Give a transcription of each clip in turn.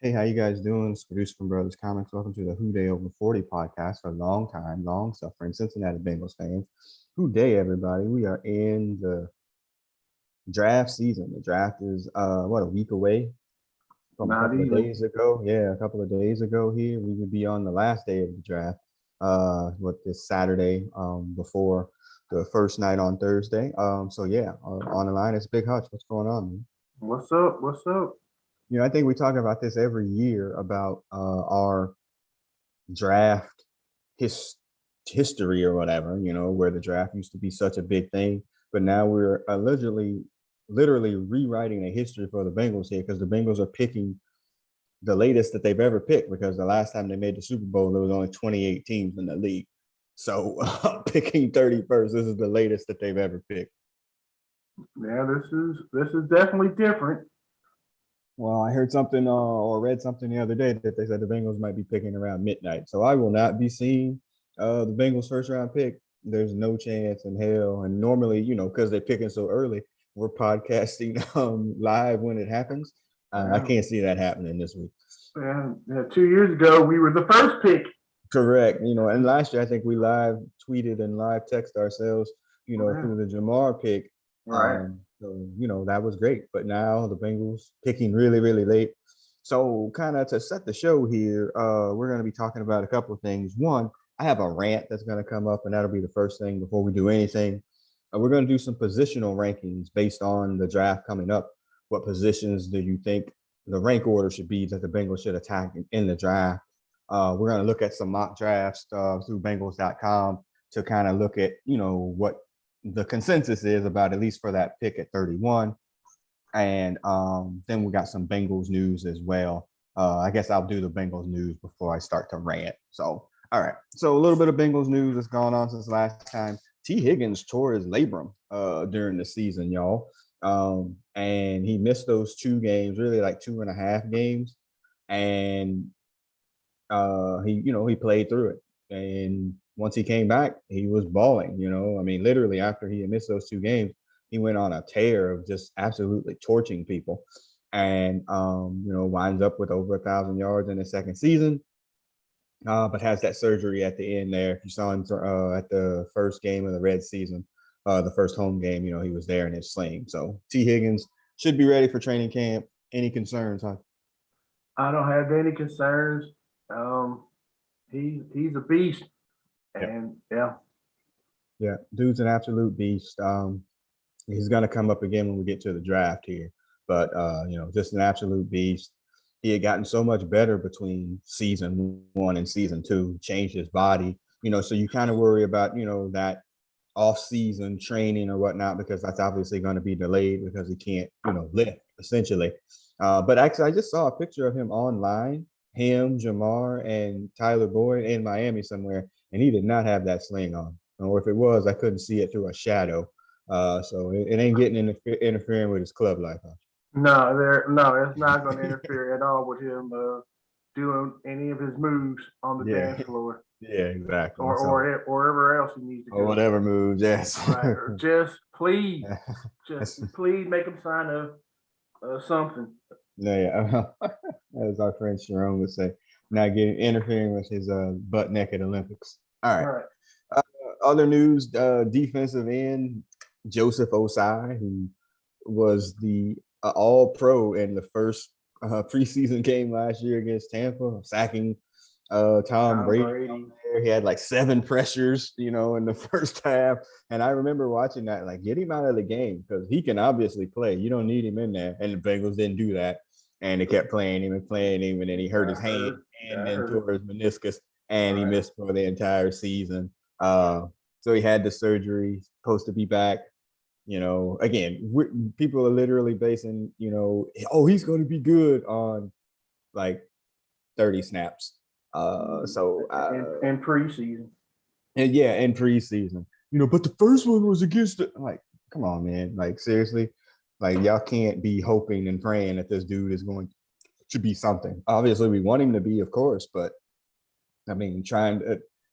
Hey, how you guys doing? It's produced from Brothers Comics. Welcome to the Who Dey Over 40 podcast for long time, long suffering Cincinnati Bengals fans. Who Dey, everybody. We are in the draft season. The draft is a week away from a Not couple of even. days ago. Yeah, a couple of days ago here. We would be on the last day of the draft. This Saturday, before the first night on Thursday. On the line it's Big Hutch. What's going on, man? What's up? What's up? I think we talk about this every year about our draft history or whatever, where the draft used to be such a big thing, but now we're literally rewriting the history for the Bengals here because the Bengals are picking the latest that they've ever picked because the last time they made the Super Bowl, there was only 28 teams in the league. So picking 31st, this is the latest that they've ever picked. Yeah, this is definitely different. Well, I heard something or read something the other day that they said the Bengals might be picking around midnight. So I will not be seeing the Bengals first round pick. There's no chance in hell. And normally, because they're picking so early, we're podcasting live when it happens. I can't see that happening this week. Yeah, 2 years ago, we were the first pick. Correct. And last year, I think we live tweeted and live text ourselves, through the Jamar pick. Right. So, that was great. But now the Bengals picking really, really late. So kind of to set the show here, we're going to be talking about a couple of things. One, I have a rant that's going to come up, and that'll be the first thing before we do anything. We're going to do some positional rankings based on the draft coming up. What positions do you think the rank order should be that the Bengals should attack in the draft? We're going to look at some mock drafts through Bengals.com to kind of look at, what the consensus is about, at least for that pick at 31. And then we got some Bengals news as well. I guess I'll do the Bengals news before I start to rant. So, all right. So a little bit of Bengals news that's gone on since last time. T. Higgins tore his labrum during the season, y'all. And he missed those 2 games, really like 2.5 games. And he played through it. And once he came back, he was balling, I mean, literally after he had missed those 2 games, he went on a tear of just absolutely torching people and, winds up with over 1,000 yards in his second season, but has that surgery at the end there. If you saw him at the first game of the Red season, the first home game, he was there in his sling. So T. Higgins should be ready for training camp. Any concerns, huh? I don't have any concerns. He's a beast. And yeah, dude's an absolute beast. He's going to come up again when we get to the draft here, but just an absolute beast. He had gotten so much better between season 1 and season 2, changed his body, so you kind of worry about, that off-season training or whatnot, because that's obviously going to be delayed because he can't, lift essentially. But actually, I just saw a picture of him online, him, Jamar, and Tyler Boyd in Miami somewhere, and he did not have that sling on. Or if it was, I couldn't see it through a shadow. So it ain't getting interfering with his club life. Huh? No, it's not going to interfere at all with him doing any of his moves on the dance floor. Yeah, exactly. Or wherever else he needs to go. Or whatever moves, yes. Right. Or just please make him sign something. Yeah, as our friend Sharon would say, not getting interfering with his butt naked Olympics. All right. Other news: defensive end Joseph Osai, who was the All-Pro in the first preseason game last year against Tampa, sacking Tom Brady. He had like 7 pressures, in the first half. And I remember watching that, like, get him out of the game because he can obviously play. You don't need him in there. And the Bengals didn't do that. And they kept playing him, and then he hurt his hand and then tore his meniscus, and he missed for the entire season. So he had the surgery, supposed to be back. Again, people are literally basing, he's going to be good on like 30 snaps. In preseason. And yeah, in preseason, but the first one was against it. Like, come on, man. Like, seriously, like, y'all can't be hoping and praying that this dude is going to be something. Obviously, we want him to be, of course, but I mean,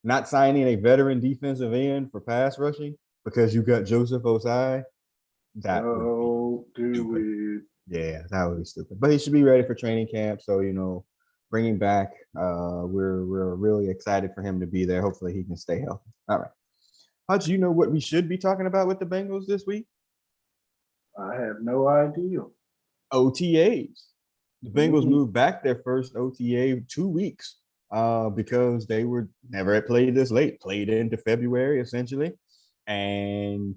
not signing a veteran defensive end for pass rushing because you got Joseph Osai. That do it. Yeah, that would be stupid. But he should be ready for training camp. So, bringing back, we're really excited for him to be there. Hopefully he can stay healthy. All right. How'd you know what we should be talking about with the Bengals this week? I have no idea. OTAs. The Bengals Mhm. moved back their first OTA 2 weeks because they were never had played this late, played into February essentially. And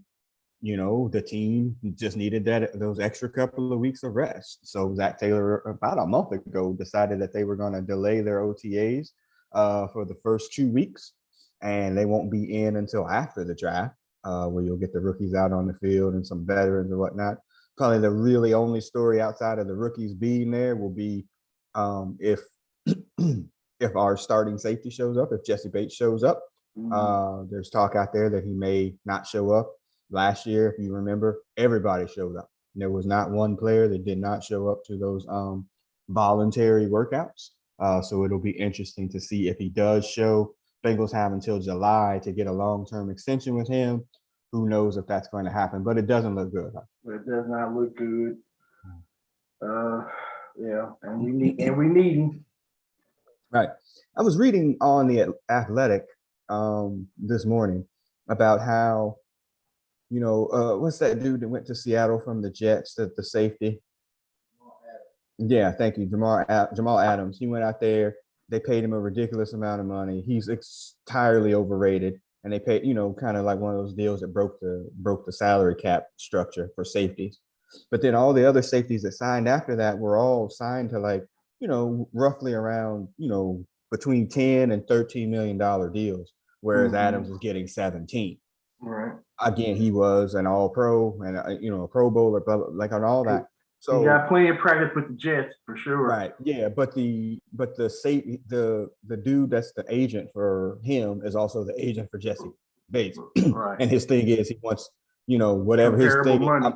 the team just needed those extra couple of weeks of rest. So Zach Taylor, about a month ago, decided that they were going to delay their OTAs for the first 2 weeks, and they won't be in until after the draft, where you'll get the rookies out on the field and some veterans and whatnot. Probably the really only story outside of the rookies being there will be if if our starting safety shows up, if Jesse Bates shows up. There's talk out there that he may not show up. Last year, if you remember, everybody showed up. There was not one player that did not show up to those voluntary workouts. So it'll be interesting to see if he does show. Bengals have until July to get a long-term extension with him. Who knows if that's going to happen, but it doesn't look good. It does not look good. Yeah, and we need him. Right. I was reading on the Athletic this morning about how what's that dude that went to Seattle from the Jets, the safety? Yeah, thank you, Jamal Adams. He went out there. They paid him a ridiculous amount of money. He's entirely overrated, and they paid, kind of like one of those deals that broke the salary cap structure for safeties. But then all the other safeties that signed after that were all signed to roughly around between $10 and $13 million deals, whereas Adams is getting 17. Right. Again, he was an all-pro and a Pro Bowler, like on all that. So he got plenty of practice with the Jets for sure. Right. Yeah, but the dude that's the agent for him is also the agent for Jesse Bates. Right. And his thing is he wants, whatever his thing is.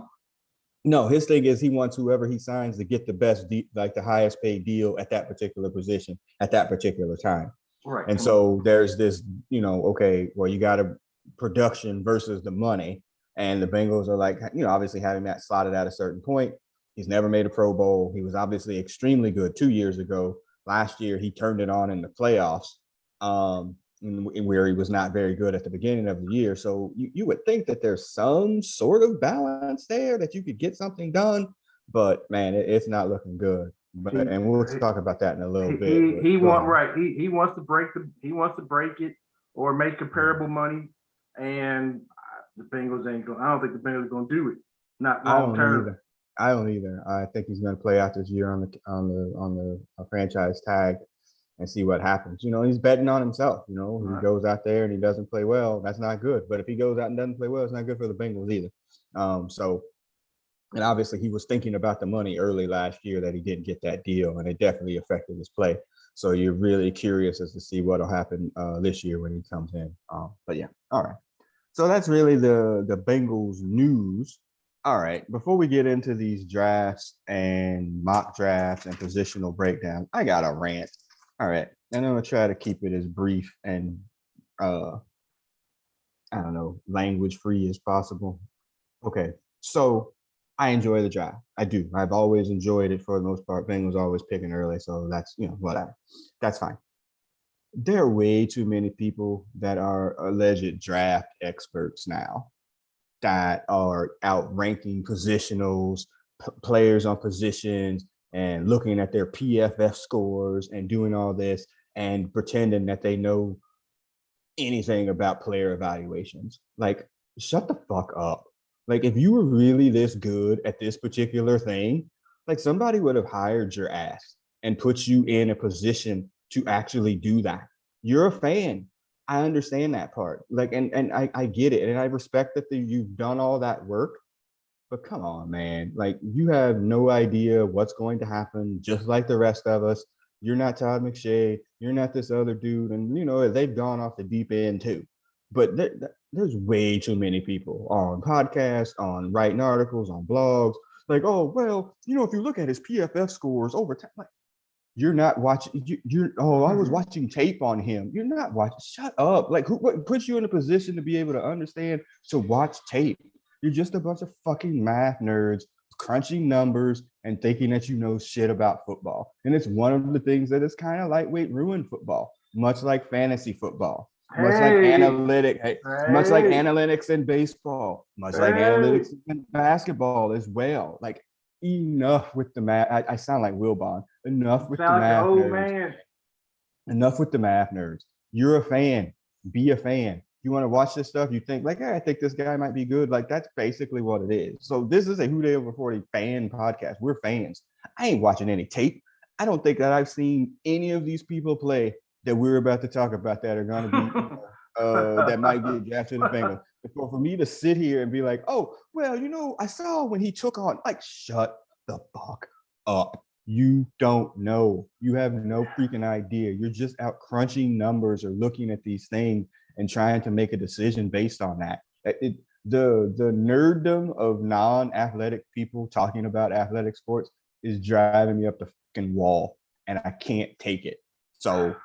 No, his thing is he wants whoever he signs to get the best, like the highest paid deal at that particular position at that particular time. Right. And so there's this, okay, well, you got a production versus the money. And the Bengals are like, obviously having that slotted at a certain point. He's never made a Pro Bowl. He was obviously extremely good 2 years ago. Last year, he turned it on in the playoffs, where he was not very good at the beginning of the year. So you would think that there's some sort of balance there that you could get something done. But, man, it's not looking good. And we'll talk about that in a little bit. He wants to break it or make comparable money, and the Bengals ain't going. I don't think the Bengals are going to do it. Not long term. I don't either. I think he's going to play out this year on the franchise tag and see what happens. He's betting on himself. Right. He goes out there and he doesn't play well. That's not good. But if he goes out and doesn't play well, it's not good for the Bengals either. And obviously he was thinking about the money early last year that he didn't get that deal, and it definitely affected his play. So you're really curious as to see what'll happen this year when he comes in. But yeah, all right. So that's really the Bengals news. All right, before we get into these drafts and mock drafts and positional breakdowns, I got a rant. All right, and I'm going to try to keep it as brief and, language free as possible. Okay, so I enjoy the draft. I do. I've always enjoyed it for the most part. Bengals always picking early, so that's, whatever. That's fine. There are way too many people that are alleged draft experts now that are outranking positionals, players on positions, and looking at their PFF scores and doing all this and pretending that they know anything about player evaluations. Like, shut the fuck up. Like, if you were really this good at this particular thing, like somebody would have hired your ass and put you in a position to actually do that. You're a fan. I understand that part. Like, and I get it. And I respect that you've done all that work, but come on, man. Like, you have no idea what's going to happen, just like the rest of us. You're not Todd McShay. You're not this other dude. And, they've gone off the deep end too. But there's way too many people on podcasts, on writing articles, on blogs. Like, oh, well, if you look at his PFF scores over time, like, you're not watching. I was watching tape on him. You're not watching. Shut up. Like, what puts you in a position to be able to understand to watch tape? You're just a bunch of fucking math nerds crunching numbers and thinking that you know shit about football. And it's one of the things that is kind of lightweight ruined football, much like fantasy football, much like much like analytics in baseball, much like analytics in basketball as well. Like, enough with the math. I sound like Wilbon. Enough with the math nerds. Enough with the math nerds. You're a fan. Be a fan. You want to watch this stuff, you think like, hey, I think this guy might be good. Like, that's basically what it is. So this is a Who Dey Over 40 fan podcast. We're fans. I ain't watching any tape. I don't think that I've seen any of these people play that we're about to talk about that are going to be that might get drafted to the Bengals. For me to sit here and be like, oh, well, I saw when he took on, like, shut the fuck up. You don't know. You have no freaking idea. You're just out crunching numbers or looking at these things and trying to make a decision based on that. The nerddom of non-athletic people talking about athletic sports is driving me up the fucking wall, and I can't take it. So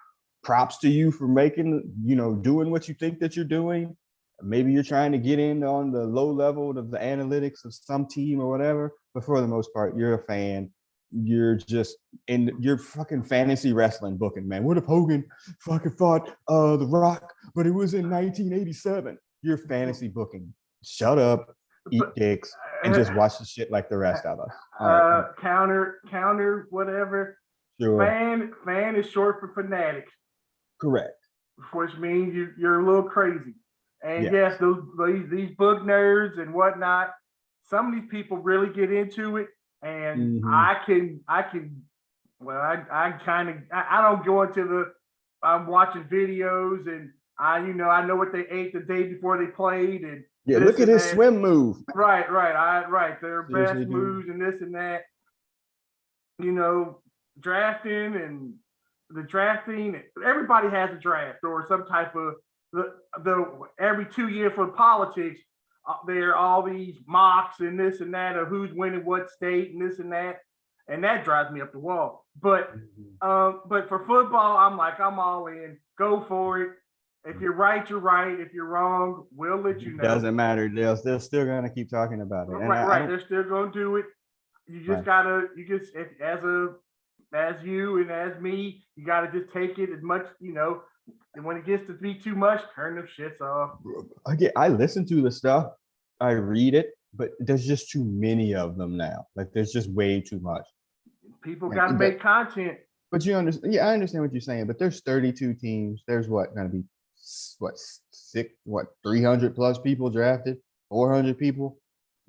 props to you for doing what you think that you're doing. Maybe you're trying to get in on the low level of the analytics of some team or whatever, but for the most part, you're a fan. You're just in your fucking fantasy wrestling booking, man. What if Hogan fucking fought The Rock, but it was in 1987? You're fantasy booking. Shut up, eat dicks, and just watch the shit like the rest of us. Right. Counter, whatever. Sure. Fan is short for fanatics. Correct. Which means you're a little crazy. And yes, these book nerds and whatnot, some of these people really get into it. And I don't go into I'm watching videos and I know what they ate the day before they played and look at his swim move. Right. Their best moves and this and that. Drafting and the drafting. Everybody has a draft or some type of every 2 years for politics. There are all these mocks and this and that of who's winning what state and this and that drives me up the wall. But for football, I'm all in. Go for it. If you're right, you're right. If you're wrong, we'll let you know. Doesn't matter. They're still gonna keep talking about it. Right. They're still gonna do it. You just gotta. As you and as me, you gotta just take it as much. And when it gets to be too much, turn them shits off. I listen to the stuff, I read it, but there's just too many of them now. Like, there's just way too much. People got to make content. But you understand? Yeah, I understand what you're saying. But there's 32 teams. There's going to be 300 plus people drafted, 400 people.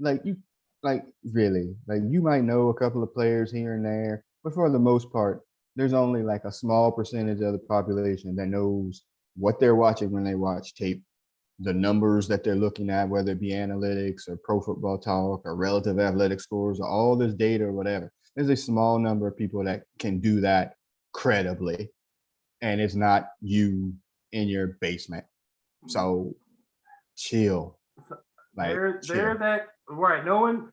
Really, you might know a couple of players here and there, but for the most part, there's only like a small percentage of the population that knows what they're watching when they watch tape, the numbers that they're looking at, whether it be analytics or Pro Football Talk or relative athletic scores or all this data or whatever. There's a small number of people that can do that credibly, and it's not you in your basement. So chill. They're that right. No one,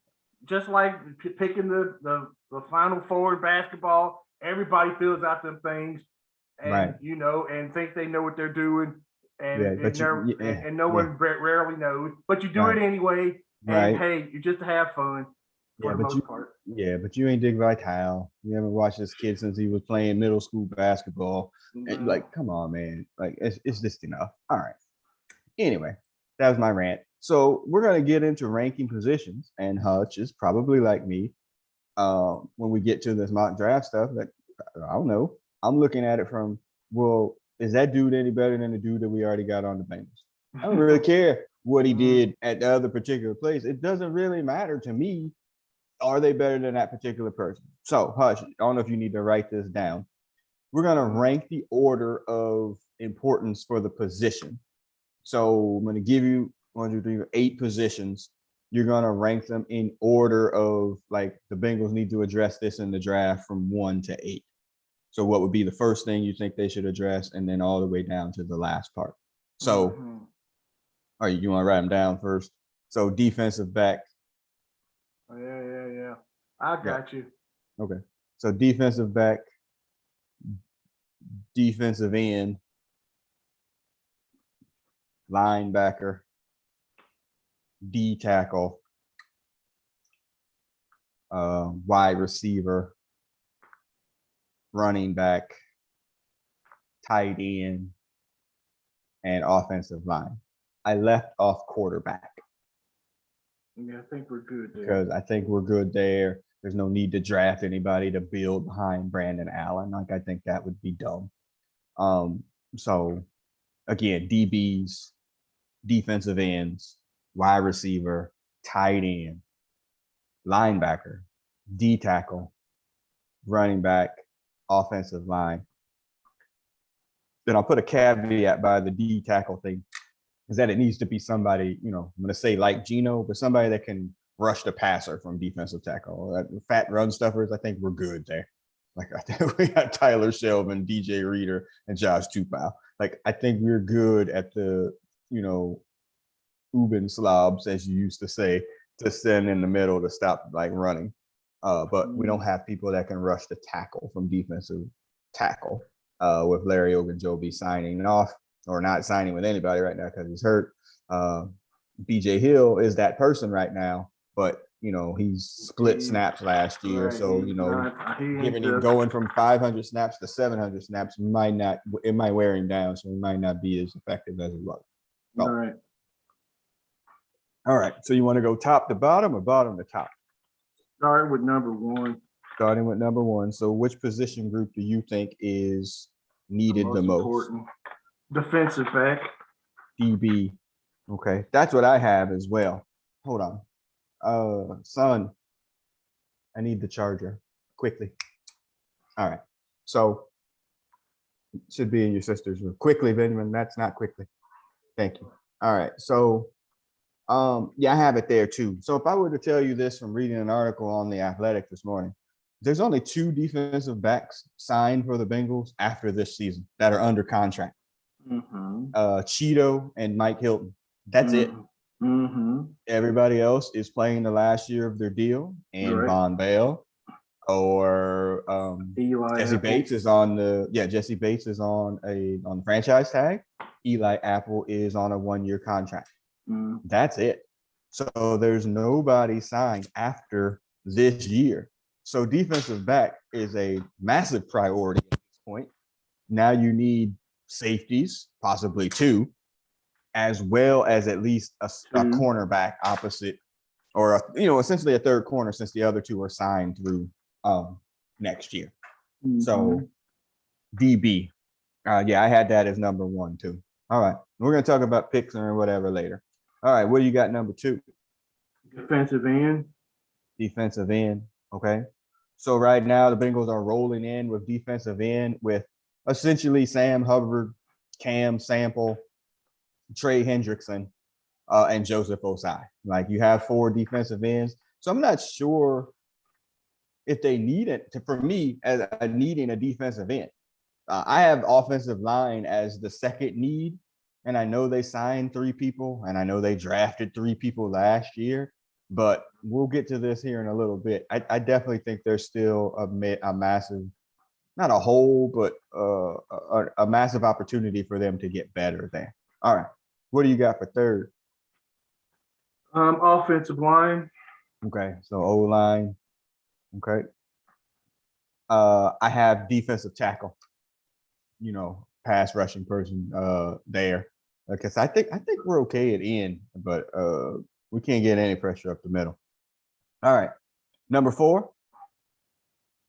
just like picking the Final Four in basketball. Everybody fills out them things, and and think they know what they're doing, and no one rarely knows. But you do it anyway, and hey, you just have fun for the most part. Yeah, but you ain't Dick Vitale. You haven't watched this kid since he was playing middle school basketball. And come on, man. It's just enough. All right. Anyway, that was my rant. So we're gonna get into ranking positions, and Hutch is probably like me. When we get to this mock draft stuff, I don't know. I'm looking at it from, well, is that dude any better than the dude that we already got on the Bengals? I don't really care what he did at the other particular place. It doesn't really matter to me. Are they better than that particular person? So, Hush, I don't know if you need to write this down. We're going to rank the order of importance for the position. So I'm going to give you 8 positions. You're going to rank them in order of, like, the Bengals need to address this in the draft from 1 to 8. So what would be the first thing you think they should address, and then all the way down to the last part? So, all right, you want to write them down first? So defensive back. Yeah. I got you. Okay. So defensive back, defensive end, linebacker, D tackle, wide receiver, running back, tight end, and offensive line. I left off quarterback. Yeah, I think we're good there. Because I think we're good there. There's no need to draft anybody to build behind Brandon Allen. Like, I think that would be dumb. So again, DBs, defensive ends, wide receiver, tight end, linebacker, D tackle, running back, offensive line. Then I'll put a caveat by the D tackle thing, is that it needs to be somebody, I'm going to say like Geno, but somebody that can rush the passer from defensive tackle. Fat run stuffers, I think we're good there. Like, I think we got Tyler Shelvin, DJ Reader, and Josh Tupou. Like, I think we're good at the, Uben slobs, as you used to say, to send in the middle to stop like running. But we don't have people that can rush the tackle from defensive tackle. With Larry Ogunjobi signing off or not signing with anybody right now because he's hurt. BJ Hill is that person right now, but he's split snaps last year, right. So giving him going from 500 snaps to 700 snaps might wear him down, so he might not be as effective as he was. Oh. All right. So you want to go top to bottom or bottom to top? Starting with number one. Starting with number one. So which position group do you think is needed the most? Important. Defensive back. DB. Okay. That's what I have as well. Hold on. Son, I need the charger quickly. All right. So it should be in your sister's room. Quickly, Benjamin. That's not quickly. Thank you. All right. So yeah, I have it there too. So if I were to tell you this from reading an article on The Athletic this morning, there's only 2 defensive backs signed for the Bengals after this season that are under contract. Cheeto and Mike Hilton. That's it. Everybody else is playing the last year of their deal, and Von Bell or Jesse Bates is on Jesse Bates is on the franchise tag. Eli Apple is on a 1-year contract. That's it. So there's nobody signed after this year. So defensive back is a massive priority at this point. Now you need safeties, possibly 2, as well as at least a cornerback opposite, or essentially a third corner, since the other 2 are signed through next year. So DB, I had that as number 1 too. All right, we're gonna talk about picks or whatever later. All right, what do you got number 2? Defensive end. Defensive end. Okay. So right now the Bengals are rolling in with defensive end with essentially Sam Hubbard, Cam Sample, Trey Hendrickson, and Joseph Osai. Like, you have 4 defensive ends. So I'm not sure if they need it. For me, as needing a defensive end, I have offensive line as the second need. And I know they signed 3 people, and I know they drafted 3 people last year, but we'll get to this here in a little bit. I definitely think there's still a massive, not a hole, but a massive opportunity for them to get better there. All right. What do you got for third? Offensive line. Okay. So O-line. Okay. I have defensive tackle, pass rushing person there. Because I think we're okay at end, but we can't get any pressure up the middle. All right. Number 4.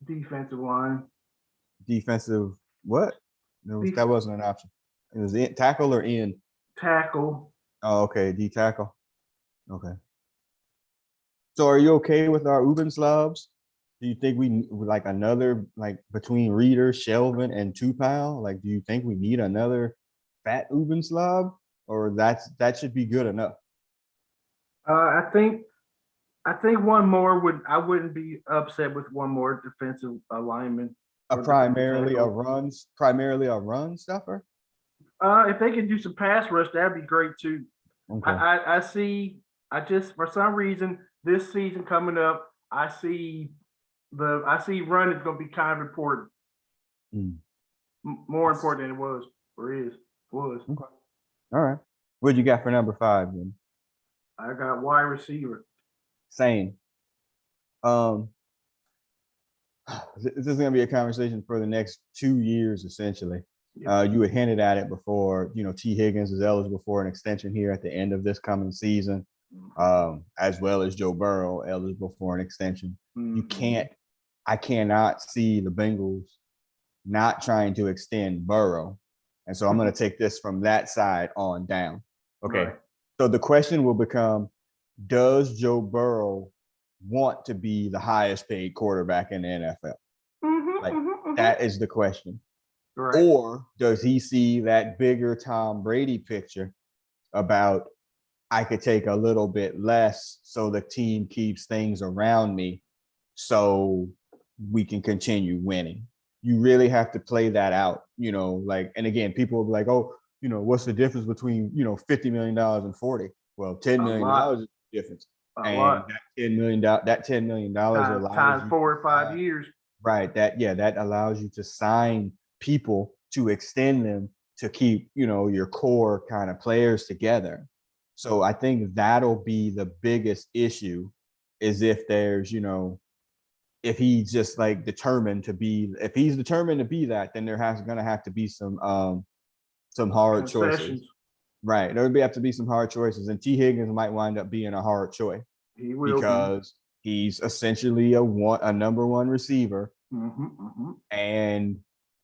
Defensive line. Defensive what? That wasn't an option. It was tackle or end? Tackle. Oh, okay. D tackle. Okay. So are you okay with our Uben slobs? Do you think we like another, like between Reader, Shelvin, and Tupou? Like, do you think we need another fat Uben slob, or that should be good enough? I think one more I wouldn't be upset with one more defensive lineman. Primarily a run stuffer. If they can do some pass rush, that'd be great too. Okay. I just for some reason this season coming up, I see running is going to be kind of important. More important than it was or is. Okay. All right. What you got for number 5 then? I got wide receiver. Same. Um, this is going to be a conversation for the next 2 years, essentially. You had hinted at it before. T. Higgins is eligible for an extension here at the end of this coming season, as well as Joe Burrow eligible for an extension. I cannot see the Bengals not trying to extend Burrow. And so I'm going to take this from that side on down. Okay. Right. So the question will become, does Joe Burrow want to be the highest paid quarterback in the NFL? That is the question. Right. Or does he see that bigger Tom Brady picture about, I could take a little bit less so the team keeps things around me so we can continue winning? You really have to play that out, and again, people will be like, oh, what's the difference between, $50 million and 40? Well, $10 million is the difference. That $10 million allows times 4 or 5 years. Right. That allows you to sign people to extend them to keep, your core kind of players together. So I think that'll be the biggest issue, is if there's, if he's just like determined to be that, then there's going to have to be some hard choices. Right. There would have to be some hard choices. And T. Higgins might wind up being a hard choice. He will, because he's essentially a number one receiver. And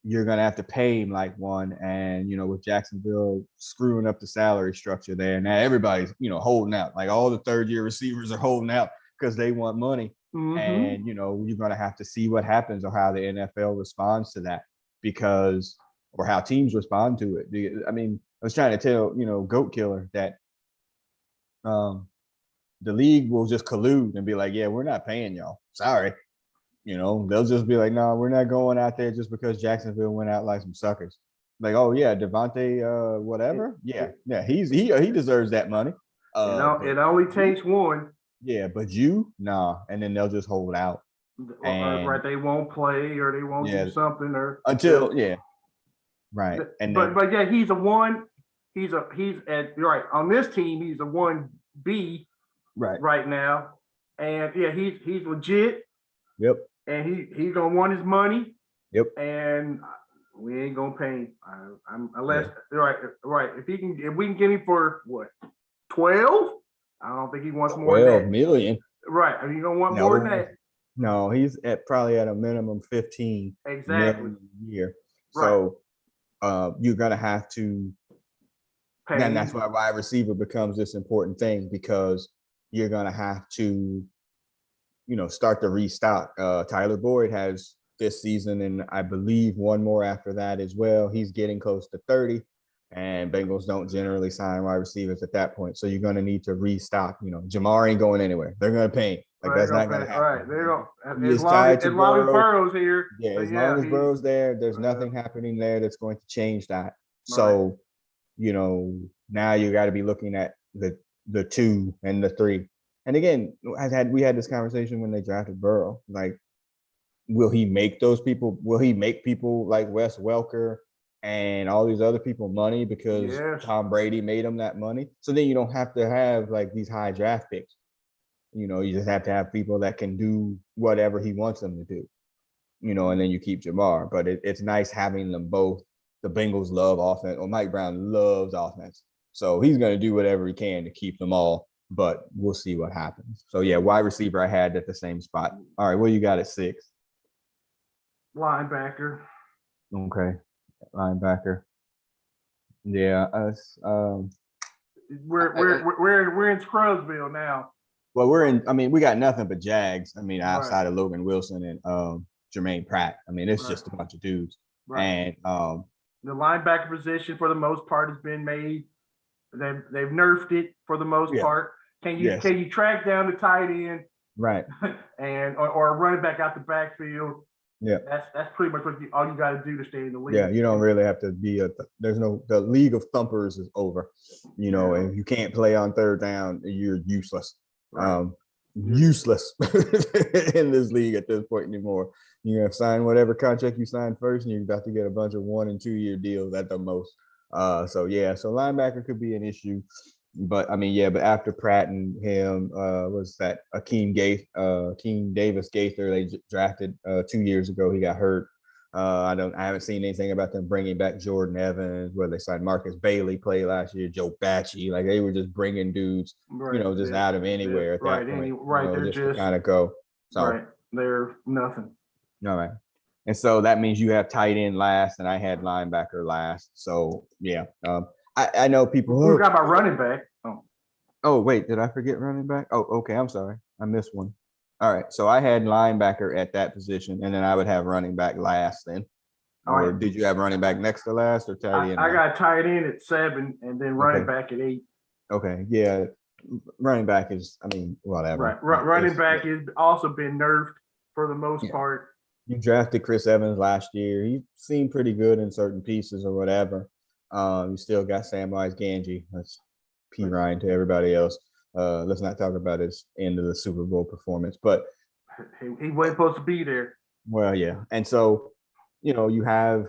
you're going to have to pay him like one. And, with Jacksonville screwing up the salary structure there, now everybody's, holding out. Like all the third-year receivers are holding out because they want money. And, you're going to have to see what happens or how the NFL responds to that, or how teams respond to it. I mean, I was trying to tell, Goat Killer that the league will just collude and be like, yeah, we're not paying y'all. Sorry. They'll just be like, no, we're not going out there just because Jacksonville went out like some suckers. Like, oh yeah, Devontae, whatever. Yeah, he deserves that money. It only takes one. Yeah, but nah. And then they'll just hold out. Right, they won't play or they won't do something until right. And but yeah, he's a one. He's at right on this team. He's a 1B right now, and yeah, he's legit. Yep. And he's gonna want his money. Yep. And we ain't gonna pay him unless right. If we can get him for what 12, I don't think he wants more than that. 12 million. Right. Are you gonna want more than that? No, he's probably at a minimum 15 exactly a year. Right. So you're gonna have to pay. And that's why wide receiver becomes this important thing, because you're gonna have to start to restock. Tyler Boyd has this season, and I believe one more after that as well. He's getting close to 30, and Bengals don't generally sign wide receivers at that point. So you're going to need to restock. Jamar ain't going anywhere. They're going to pay him. Like, that's not going to happen. Right. They're going as long as Burrow's here. Yeah, as long as Burrow's there, there's nothing happening there that's going to change that. So, now you got to be looking at the 2 and the 3. And again, we had this conversation when they drafted Burrow. Like, will he make those people? Will he make people like Wes Welker and all these other people money because Tom Brady made them that money? So then you don't have to have like these high draft picks. You just have to have people that can do whatever he wants them to do. And then you keep Jamar. But it's nice having them both. The Bengals love offense, or Mike Brown loves offense, so he's going to do whatever he can to keep them all. But we'll see what happens. So, yeah, wide receiver I had at the same spot. All right, what you got at 6? Linebacker. Okay, linebacker. Yeah, us. We're in Scrubsville now. Well, we got nothing but Jags. Outside of Logan Wilson and Jermaine Pratt. It's just a bunch of dudes. Right. And the linebacker position for the most part has been made. They've nerfed it for the most part. Can you track down the tight end, right, and or running back out the backfield? Yeah, that's pretty much all you got to do to stay in the league. Yeah, you don't really have to be the league of thumpers is over. And if you can't play on third down, you're useless. Right. Useless in this league at this point anymore. You have to sign whatever contract you signed first, and you're about to get a bunch of 1- and 2-year deals at the most. So linebacker could be an issue. But I mean, yeah, but after Pratt and him, was that Akeem Davis Gaither they drafted 2 years ago. He got hurt. I haven't seen anything about them bringing back Jordan Evans, where they signed Marcus Bailey play last year, Joe Bacci. Like they were just bringing dudes, Right. just out of anywhere at Right. that point, Right. They're just to just kind of go. So, right. They're nothing. all right. And so that means you have tight end last, and I had linebacker last. So yeah, I know people. We got my running back. Oh, wait, did I forget running back? Oh, okay, I'm sorry. I missed one. All right, so I had linebacker at that position, and then I would have running back last then. Or did you have running back next to last or tight end? I got tight end at 7 and then running back at 8. Okay, yeah. Running back is, I mean, whatever. Right. Running back has also been nerfed for the most part. You drafted Chris Evans last year. He seemed pretty good in certain pieces or whatever. You still got Samwise Gamgee. That's P. Ryan to everybody else. Let's not talk about his end of the Super Bowl performance, but he wasn't supposed to be there. Well, yeah, and so you have.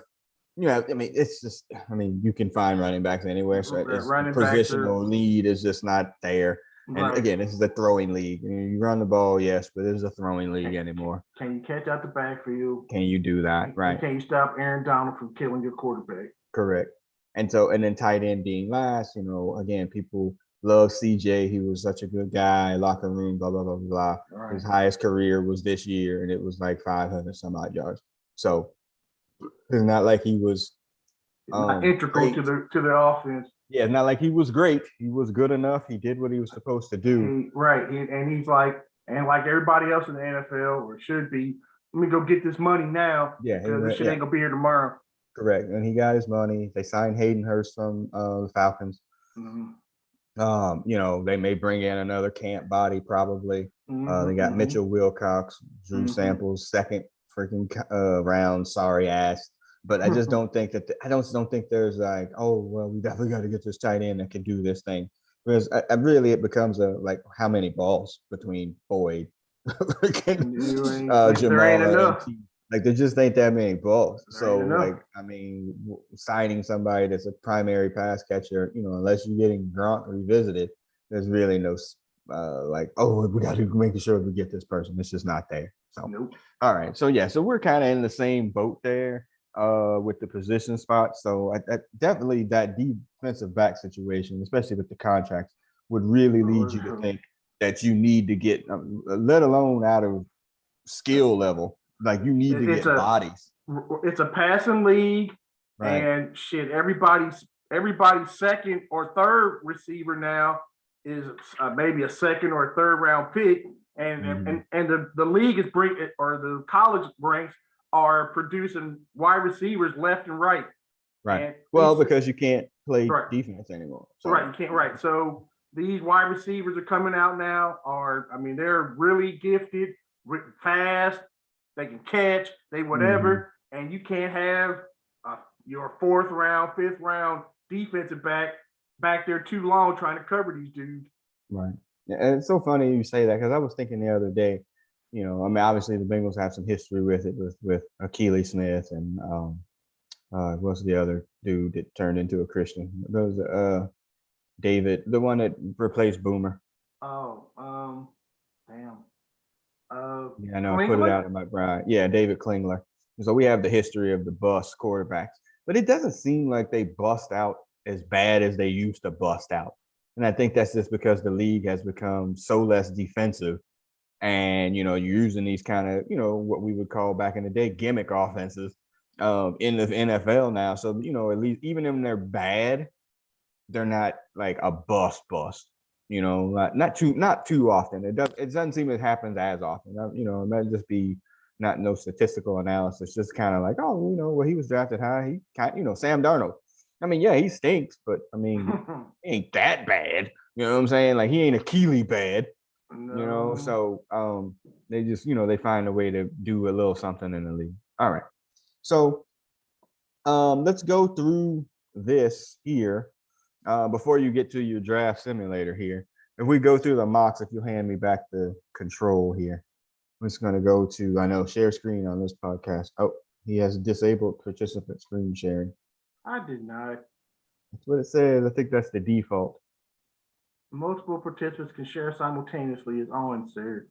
I mean, it's just. I mean, you can find running backs anywhere, so it's positional need is just not there. And again, this is a throwing league. You run the ball, yes, but it is a throwing league anymore. Can you catch out the backfield? Can you do that? Right. Can you stop Aaron Donald from killing your quarterback? Correct. And then tight end being last, again, people love CJ. He was such a good guy, locker room, blah, blah, blah, blah. Right. His highest career was this year, and it was like 500 some odd yards. So it's not like he was integral to the offense. Yeah, not like he was great. He was good enough. He did what he was supposed to do. And he's like everybody else in the NFL, or should be, let me go get this money now. Yeah, because this shit ain't gonna be here tomorrow. Correct. And he got his money. They signed Hayden Hurst from the Falcons. Mm-hmm. They may bring in another camp body probably. They got Mitchell Wilcox, Drew Samples, second freaking round, sorry ass. But I just don't think that I don't think there's like, oh well, we definitely got to get this tight end that can do this thing. Because really it becomes like how many balls between Boyd, Jamal, and like there just ain't that many balls. So like I mean, signing somebody that's a primary pass catcher, unless you're getting Gronk revisited, there's really no like, oh, we got to make sure we get this person. It's just not there. So all right, so yeah, so we're kind of in the same boat there with the position spot. So I definitely that defensive back situation, especially with the contracts, would really lead you to think that you need to get, let alone out of skill level, like you need to get bodies. It's a passing league, right? And shit, everybody's second or third receiver now is maybe a second or a third round pick, and the league is the college ranks are producing wide receivers left and right. Right. And well, because you can't play defense anymore. So. Right. You can't. Right. So these wide receivers are coming out now. They're really gifted, fast. They can catch. They whatever. And you can't have your 4th round, 5th round defensive back there too long trying to cover these dudes. Right. And it's so funny you say that, because I was thinking the other day. Obviously the Bengals have some history with it, with Akili Smith and what's the other dude that turned into a Christian? Those David, the one that replaced Boomer. Oh, damn. Yeah, I know. I put it out in my brain. Yeah, David Klingler. So we have the history of the bust quarterbacks, but it doesn't seem like they bust out as bad as they used to bust out. And I think that's just because the league has become so less defensive. And, you're using these kind of, what we would call back in the day, gimmick offenses in the NFL now. So, at least even if they're bad, they're not like a bust, not too often. It doesn't seem it happens as often. It might just be no statistical analysis, just kind of like, oh, well, he was drafted high. Sam Darnold. I mean, yeah, he stinks, but I mean, he ain't that bad. You know what I'm saying? Like he ain't Achilles bad. No. So they just, they find a way to do a little something in the league. All right. So let's go through this here before you get to your draft simulator here. If we go through the mocks, if you'll hand me back the control here, I'm just going to go to, share screen on this podcast. Oh, he has disabled participant screen sharing. I did not. That's what it says. I think that's the default. Multiple participants can share simultaneously is on, sir.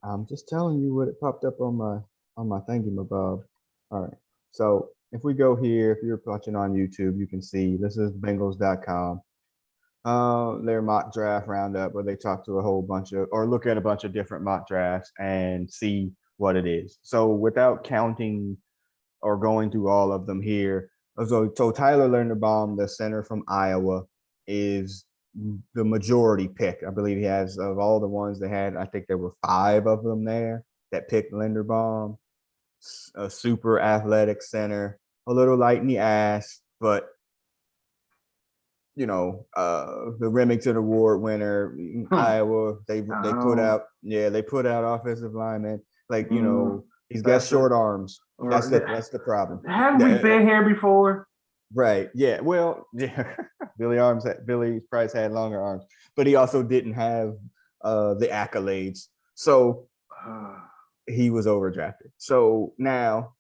I'm just telling you what it popped up on my thingy bob. All right. So if we go here, if you're watching on YouTube, you can see this is Bengals.com. Their mock draft roundup where they talk to a whole bunch of or look at a bunch of different mock drafts and see what it is. So without counting or going through all of them here, so Tyler Linderbaum, the center from Iowa, is the majority pick. I believe he has of all the ones they had. I think there were 5 of them there that picked Linderbaum, a super athletic center, a little light in the ass, but the Remington Award winner, Iowa. They put out offensive linemen. Like he's got short arms. That's the problem. Haven't we been here before? Right. Yeah. Well, yeah. Billy Price had longer arms, but he also didn't have the accolades. So he was overdrafted. So now,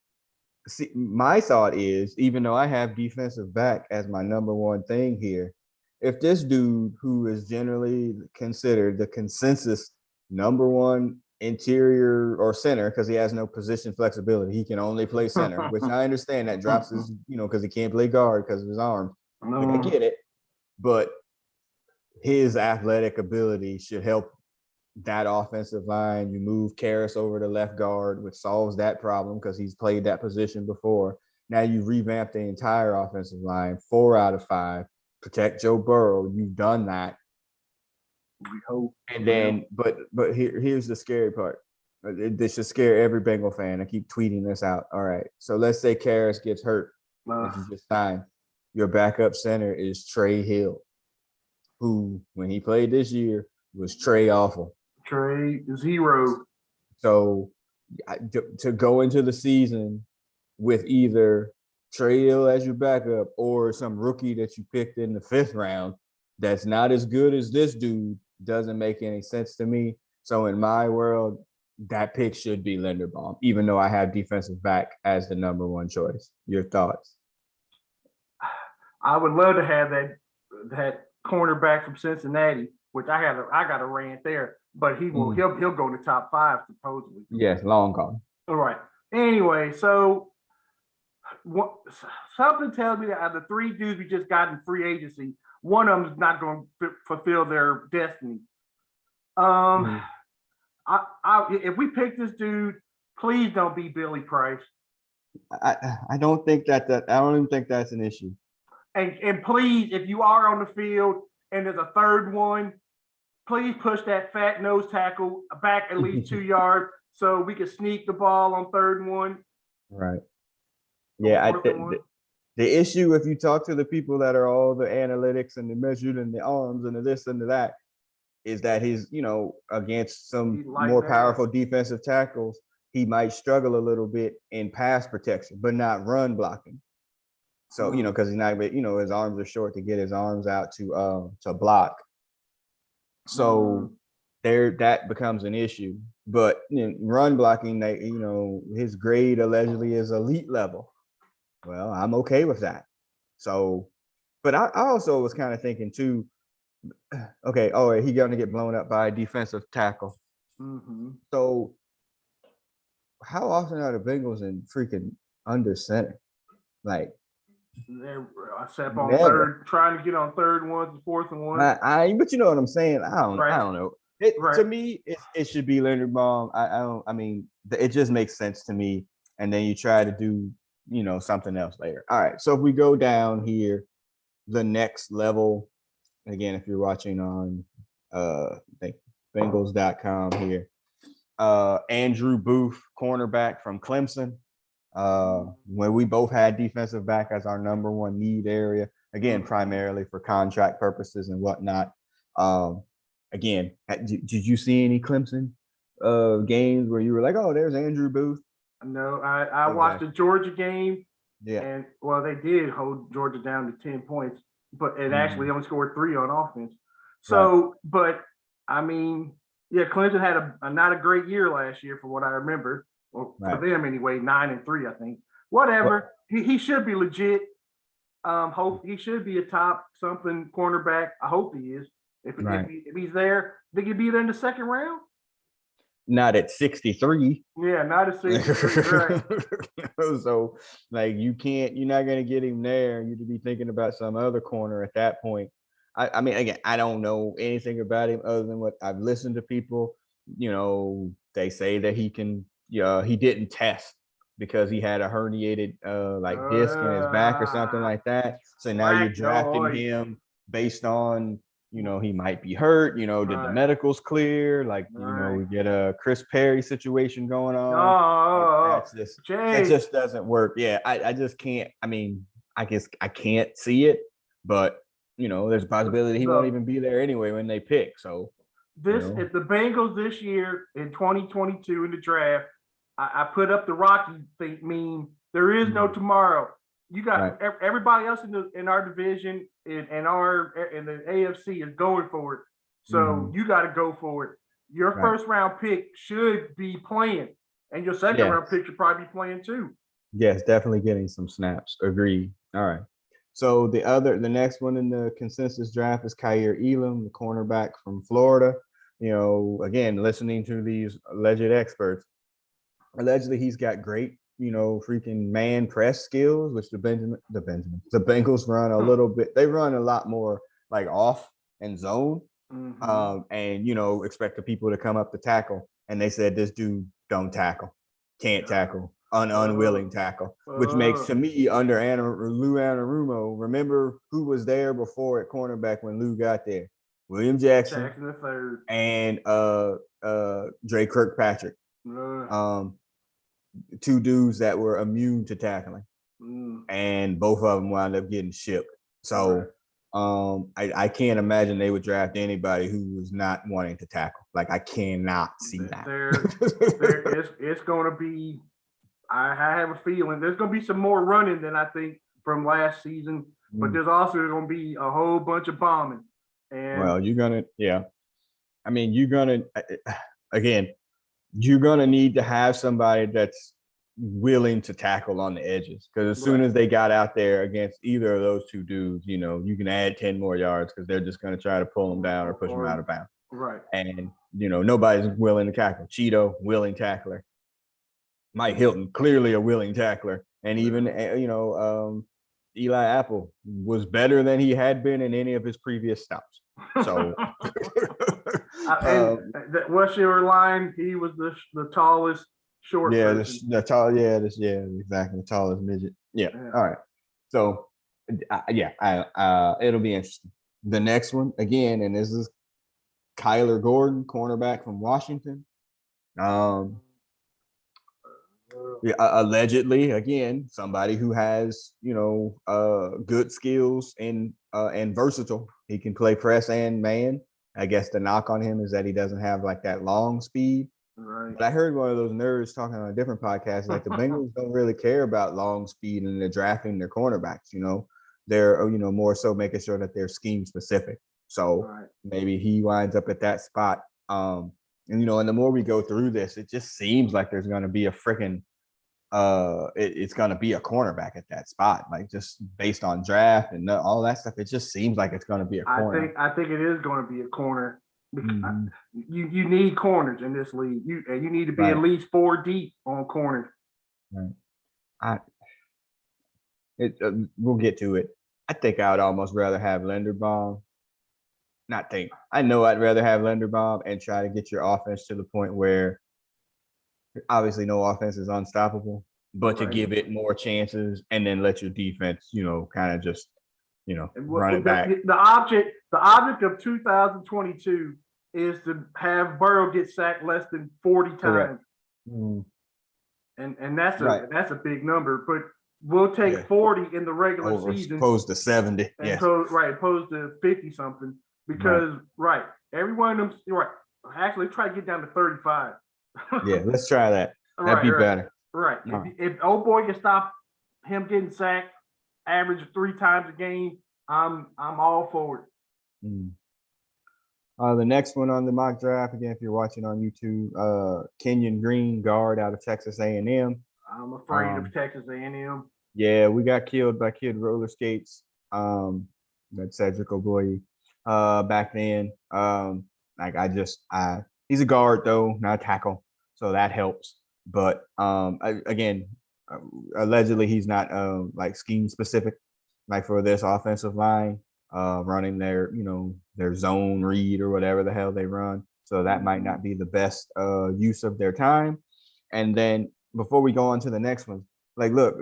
see, my thought is, even though I have defensive back as my number one thing here, if this dude who is generally considered the consensus number one interior or center, because he has no position flexibility, he can only play center, which I understand that drops his, because he can't play guard because of his arm. Like, I get it, but his athletic ability should help that offensive line. You move Karras over to left guard, which solves that problem because he's played that position before. Now you revamp the entire offensive line, 4 out of 5. Protect Joe Burrow. You've done that. We hope. And then, but here's the scary part. This should scare every Bengal fan. I keep tweeting this out. All right. So let's say Karras gets hurt. This is just fine. Your backup center is Trey Hill, who, when he played this year, was Trey awful. Trey zero. So to go into the season with either Trey Hill as your backup or some rookie that you picked in the 5th round that's not as good as this dude doesn't make any sense to me. So in my world, that pick should be Linderbaum, even though I have defensive back as the number one choice. Your thoughts? I would love to have that cornerback from Cincinnati, which I got a rant there, but he'll go in the top 5 supposedly. Yes, long gone. All right. Anyway, so something tells me that the 3 dudes we just got in free agency, one of them is not going to fulfill their destiny. If we pick this dude, please don't be Billy Price. I don't think I don't even think that's an issue. And please, if you are on the field and there's a 3rd one, please push that fat nose tackle back at least 2 yards so we can sneak the ball on 3rd one. Right. Yeah, the issue, if you talk to the people that are all the analytics and the measured and the arms and the this and the that, is that he's, against some more powerful defensive tackles, he might struggle a little bit in pass protection, but not run blocking. So, because he's not, his arms are short to get his arms out to block. So that becomes an issue. But run blocking, his grade allegedly is elite level. Well, I'm okay with that. So, but I also was kind of thinking too, okay, he's going to get blown up by a defensive tackle. Mm-hmm. So how often are the Bengals in freaking under center? Like, I sat on third, trying to get on 3rd ones, 4th and 1. But you know what I'm saying? I don't know. To me, it should be Linderbaum. It just makes sense to me. And then you try to do, something else later. All right. So if we go down here, the next level, again, if you're watching on Bengals.com here, Andrew Booth, cornerback from Clemson. When we both had defensive back as our number one need area, again, primarily for contract purposes and whatnot. Again, did you see any Clemson games where you were like, oh, there's Andrew Booth? No, I watched the Georgia game. Yeah. And they did hold Georgia down to 10 points, but it actually only scored 3 on offense. So, but Clemson had not a great year last year, from what I remember. Well, for them anyway, 9-3, I think. Whatever. He should be legit. Hope he should be a top something cornerback. I hope he is. If he's there, think he'd be there in the second round? Not at 63. Yeah, not at 63, right. So like you're not gonna get him there. You'd be thinking about some other corner at that point. I mean, again, I don't know anything about him other than what I've listened to people. They say that he didn't test because he had a herniated like disc in his back or something like that. So now you're drafting him based on he might be hurt. Did the medicals clear? Like, we get a Chris Perry situation going on. Like, that just doesn't work. Yeah, I just can't. I mean, I guess I can't see it, but there's a possibility he won't even be there anyway when they pick. So if the Bengals this year in 2022 in the draft, I put up the Rocky meme. There is no tomorrow. You got everybody else in our division in the AFC is going for it. So you got to go for it. Your first round pick should be playing, and your second round pick should probably be playing too. Yes, definitely getting some snaps. Agreed. All right. So the next one in the consensus draft is Kaiir Elam, the cornerback from Florida. Again, listening to these alleged experts, allegedly he's got great freaking man press skills, which the Bengals run a little bit. They run a lot more like off and zone, and expect the people to come up to tackle. And they said this dude don't tackle, can't tackle, unwilling tackle, which makes to me under Lou Anarumo. Remember who was there before at cornerback when Lou got there? William Jackson the third. And Dre Kirkpatrick. Two dudes that were immune to tackling, and both of them wound up getting shipped. So I can't imagine they would draft anybody who was not wanting to tackle. Like, I cannot see that. It's going to be, I have a feeling there's going to be some more running than I think from last season, but there's also going to be a whole bunch of bombing. And well, you're going to need to have somebody that's willing to tackle on the edges, because as soon as they got out there against either of those two dudes, you can add 10 more yards because they're just going to try to pull them down or push them out of bounds. Right. And, nobody's willing to tackle. Cheeto, willing tackler. Mike Hilton, clearly a willing tackler. And even, Eli Apple was better than he had been in any of his previous stops. So, what's your line? He was the tallest short. Yeah, exactly, the tallest midget. Yeah. All right. So, it'll be interesting. The next one again, and this is Kyler Gordon, cornerback from Washington. Allegedly, again, somebody who has good skills and versatile. He can play press and man. I guess the knock on him is that he doesn't have like that long speed. Right. But I heard one of those nerds talking on a different podcast, like the Bengals don't really care about long speed and they're drafting their cornerbacks. They're more so making sure that they're scheme specific. So maybe he winds up at that spot. And the more we go through this, it just seems like there's going to be a freaking it's going to be a cornerback at that spot, like just based on draft and all that stuff. It just seems like it's going to be a corner. I think it is going to be a corner. You need corners in this league. You need to be at least 4 deep on corners. Right. We'll get to it. I think I would almost rather have Linderbaum. I know I'd rather have Linderbaum and try to get your offense to the point where obviously no offense is unstoppable, but to give it more chances and then let your defense, kind of just, run it back. The object of 2022 is to have Burrow get sacked less than 40 times. And that's a big number, but we'll take 40 in the regular season opposed to 70. Opposed to 50 something, because every one of them actually try to get down to 35. Yeah, let's try that. That'd be better. Right. If old boy can stop him getting sacked, average 3 times a game, I'm all for it. The next one on the mock draft, again, if you're watching on YouTube, Kenyon Green, guard out of Texas A&M. I'm afraid of Texas A&M. Yeah, we got killed by kid roller skates. That's Cedric Oboye. back then. Like he's a guard though, not a tackle, so that helps. But again, allegedly he's not like scheme specific, like for this offensive line, running their zone read or whatever the hell they run. So that might not be the best use of their time. And then before we go on to the next one, like look,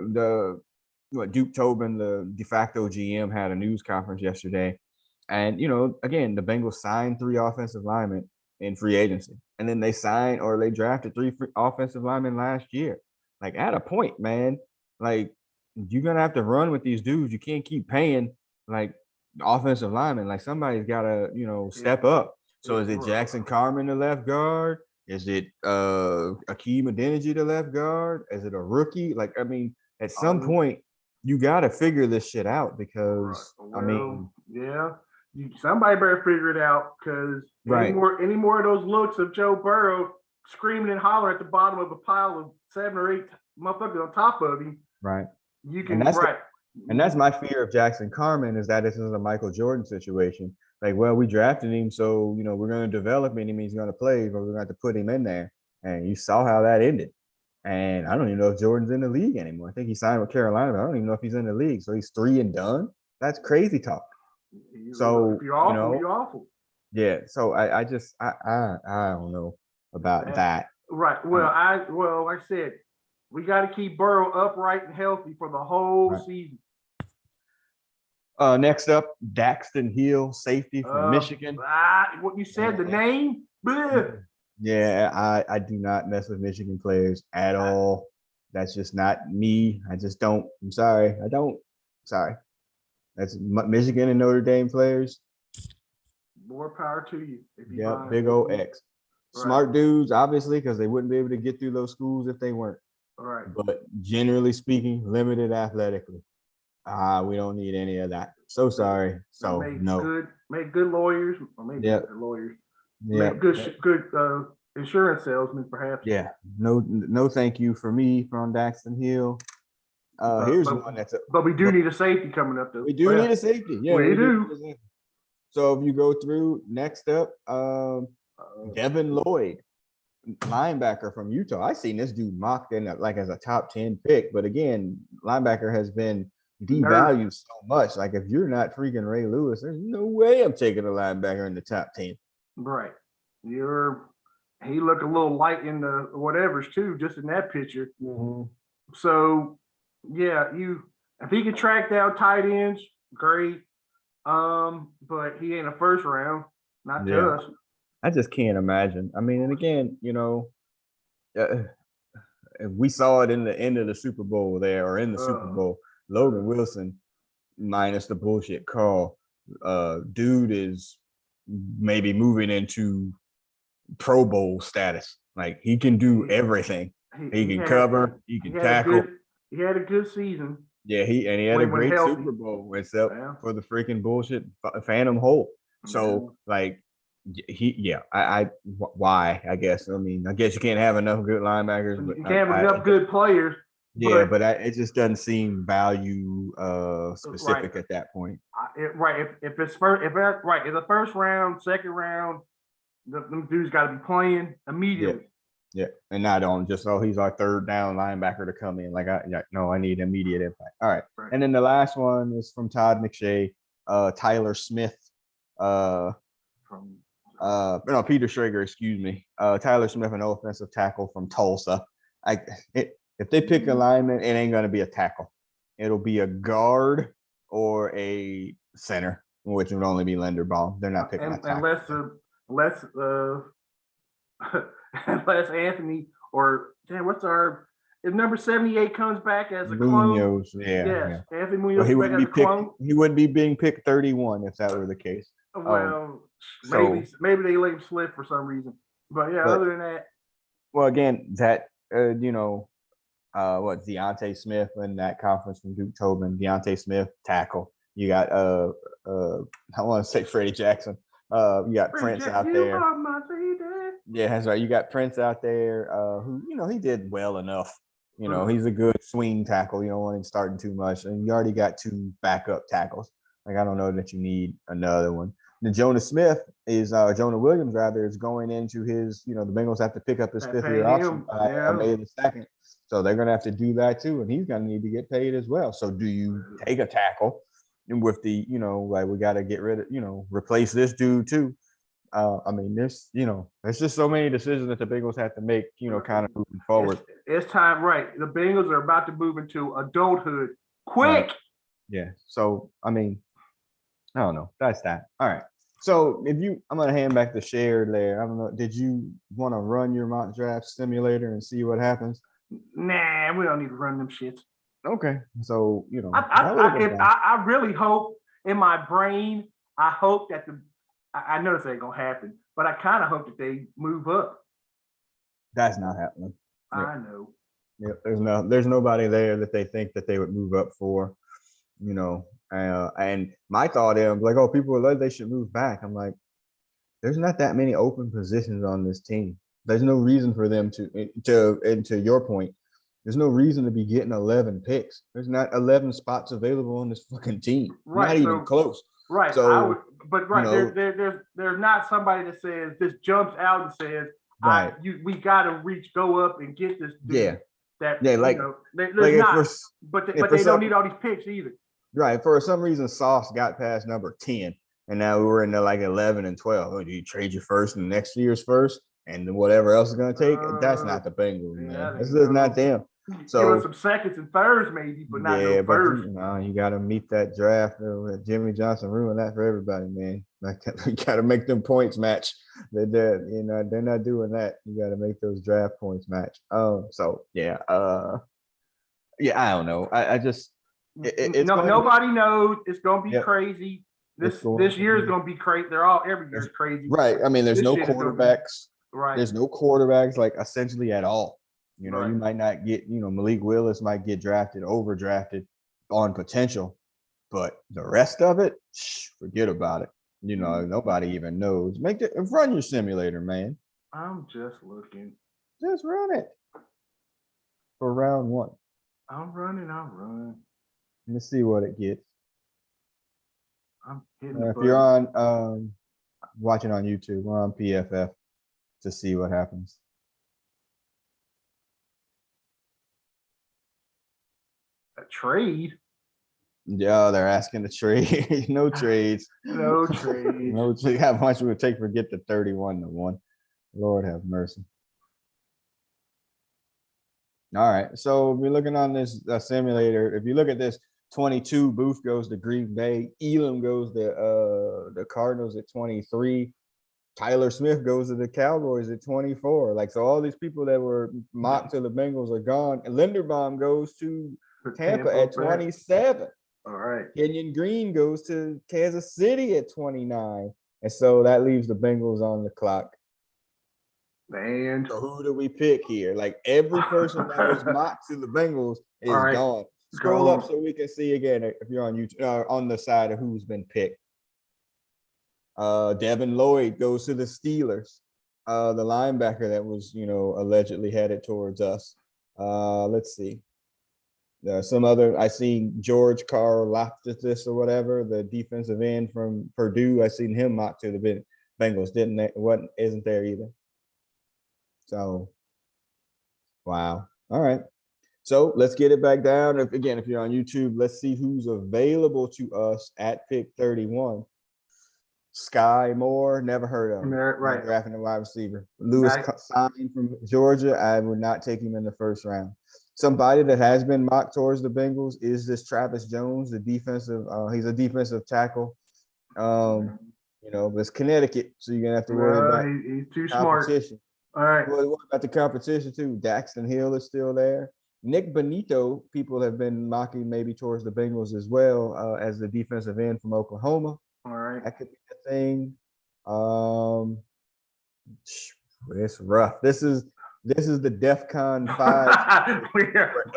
Duke Tobin, the de facto GM, had a news conference yesterday. And again, the Bengals signed 3 offensive linemen in free agency. And then they drafted 3 offensive linemen last year. Like at a point, man, like you're gonna have to run with these dudes. You can't keep paying like offensive linemen. Like somebody's gotta, step up. So is it Jackson Carman, the left guard? Is it Akeem Adeniji, the left guard? Is it a rookie? Like, I mean, at some point, you got to figure this shit out because, somebody better figure it out because any more of those looks of Joe Burrow screaming and hollering at the bottom of a pile of 7 or 8 motherfuckers on top of him. Right. You can, and that's my fear of Jackson Carman is that this is a Michael Jordan situation. Like, well, we drafted him, so, we're going to develop him. He means he's going to play, but we're going to have to put him in there. And you saw how that ended. And I don't even know if Jordan's in the league anymore. I think he signed with Carolina, but I don't even know if he's in the league. So he's 3 and done. That's crazy talk. So, you're awful, you're awful. Yeah. So I don't know about that. Right. Well, like I said, we got to keep Burrow upright and healthy for the whole season. Next up, Daxton Hill, safety from Michigan. What you said, the name? Bleh. Yeah, I do not mess with Michigan players at all. That's just not me. I just don't. I'm sorry. I don't. Sorry. That's Michigan and Notre Dame players. More power to you. Yeah, big old X. Right. Smart dudes, obviously, because they wouldn't be able to get through those schools if they weren't. All right. But generally speaking, limited athletically. We don't need any of that. So sorry. So make good lawyers, or maybe lawyers. Make good insurance salesmen, perhaps. Yeah. No, thank you for me from Daxton Hill. Here's one that's but we do need a safety coming up though. We do need a safety. Yeah, we do. So if you go through next up, Devin Lloyd, linebacker from Utah. I seen this dude mocked in like as a top 10 pick, but again, linebacker has been devalued so much. Like if you're not freaking Ray Lewis, there's no way I'm taking a linebacker in the top 10. Right. He looked a little light in the whatevers too, just in that picture. Mm-hmm. So yeah, if he could track down tight ends, great. But he ain't a first round, not to us. I just can't imagine. I mean, and again, we saw it in the end of the Super Bowl there, or in the Super Bowl. Logan Wilson, minus the bullshit call, dude is maybe moving into Pro Bowl status. Like he can do everything. He can cover. He can tackle. He had a good season. Yeah, he had a great Super Bowl, except for the freaking bullshit Phantom hole. So like. Why? I guess. I mean, I guess you can't have enough good linebackers, but you can't have enough good players. Yeah, but it just doesn't seem value specific at that point. If it's first, in the first round, second round, them dudes got to be playing immediately. Yeah, and not on just he's our third down linebacker to come in. Like I need immediate impact. All right, and then the last one is from Todd McShay, Tyler Smith, Peter Schrager, excuse me. Tyler Smith, an offensive tackle from Tulsa. If they pick a lineman, it ain't going to be a tackle. It'll be a guard or a center, which would only be Linderbaum. They're not picking a tackle. Unless Anthony if number 78 comes back as a clone. Yeah. Anthony Munoz he wouldn't be being picked 31 if that were the case. Well, maybe they let him slip for some reason. But other than that. Well, again, that Deontay Smith in that conference from Duke Tobin, Deontay Smith, tackle. You got I want to say Freddie Jackson. You got Prince out there. Yeah, that's right. You got Prince out there, who he did well enough. He's a good swing tackle. You don't want him starting too much, and you already got 2 backup tackles. Like I don't know that you need another one. The Jonah Williams rather is going into his, the Bengals have to pick up his That 5th-year pay option him, by yeah. May the 2nd. So they're gonna have to do that too, and he's gonna need to get paid as well. So do you take a tackle and with the, like we gotta get rid of, replace this dude too? I mean, there's just so many decisions that the Bengals have to make, kind of moving forward. It's time, right? The Bengals are about to move into adulthood. Quick. Right. Yeah. So I mean, I don't know. That's that. All right. So I'm gonna hand back the share there. I don't know. Did you want to run your mock draft simulator and see what happens? Nah, we don't need to run them shits. Okay. So I really hope in my brain, I hope that I know this ain't gonna happen, but I kind of hope that they move up. That's not happening. Yep. I know. Yep. There's nobody there that they think that they would move up for, and my thought is like, oh, people are like they should move back. I'm like, there's not that many open positions on this team. There's no reason for them to your point, there's no reason to be getting 11 picks. There's not 11 spots available on this fucking team. Right. Not even close. Right. So, there's not somebody that says this jumps out and says, right, we got to go up and get this dude. But they don't need all these picks either. Right. For some reason, Sauce got past number 10, and now we're into like 11 and 12. Oh, do you trade your first and next year's first, and then whatever else is going to take? That's not the Bengals, man. This is not them. So give us some seconds and thirds, maybe, but not no first. You got to meet that draft. Jimmy Johnson ruined that for everybody, man. You got to make them points match. They're not doing that. You got to make those draft points match. I don't know. I just nobody knows. It's gonna be crazy. This year is gonna be crazy. Every year is crazy. Right. I mean, there's no quarterbacks. Right. There's no quarterbacks like essentially at all. You might not get, Malik Willis might get overdrafted on potential, but the rest of it, forget about it. Nobody even knows. Run your simulator, man. I'm just looking. Just run it for round 1. I'll run. Let me see what it gets. I'm hitting if you're on watching on YouTube, we're on PFF to see what happens. A trade? Yeah, they're asking to trade. No trades. No trades. No trade. How much would it take to get to 31-1? Lord have mercy. All right. So we're looking on this simulator. If you look at this, 22, Booth goes to Green Bay. Elam goes to the Cardinals at 23. Tyler Smith goes to the Cowboys at 24. So all these people that were mocked to the Bengals are gone. And Linderbaum goes to Tampa at 27. All right. Kenyon Green goes to Kansas City at 29. And so that leaves the Bengals on the clock. Man. So who do we pick here? Every person that was mocked to the Bengals is gone. Scroll up so we can see again if you're on YouTube on the side of who's been picked. Devin Lloyd goes to the Steelers. The linebacker that was, allegedly headed towards us. Let's see. Some other, I seen George Karlaftis or whatever, the defensive end from Purdue. I seen him mocked to the Bengals. Isn't there either. So, wow. All right. So let's get it back down. If you're on YouTube, let's see who's available to us at pick 31. Sky Moore, never heard of him. Right. Drafting a wide receiver. Lewis signed from Georgia. I would not take him in the first round. Somebody that has been mocked towards the Bengals is this Travis Jones, the defensive. He's a defensive tackle. But it's Connecticut, so you're gonna have to worry about he's too competition. Smart. All right. Well, what about the competition too? Daxton Hill is still there. Nick Benito, people have been mocking maybe towards the Bengals as well as the defensive end from Oklahoma. All right. That could be the thing. It's rough. This is the DEFCON 5.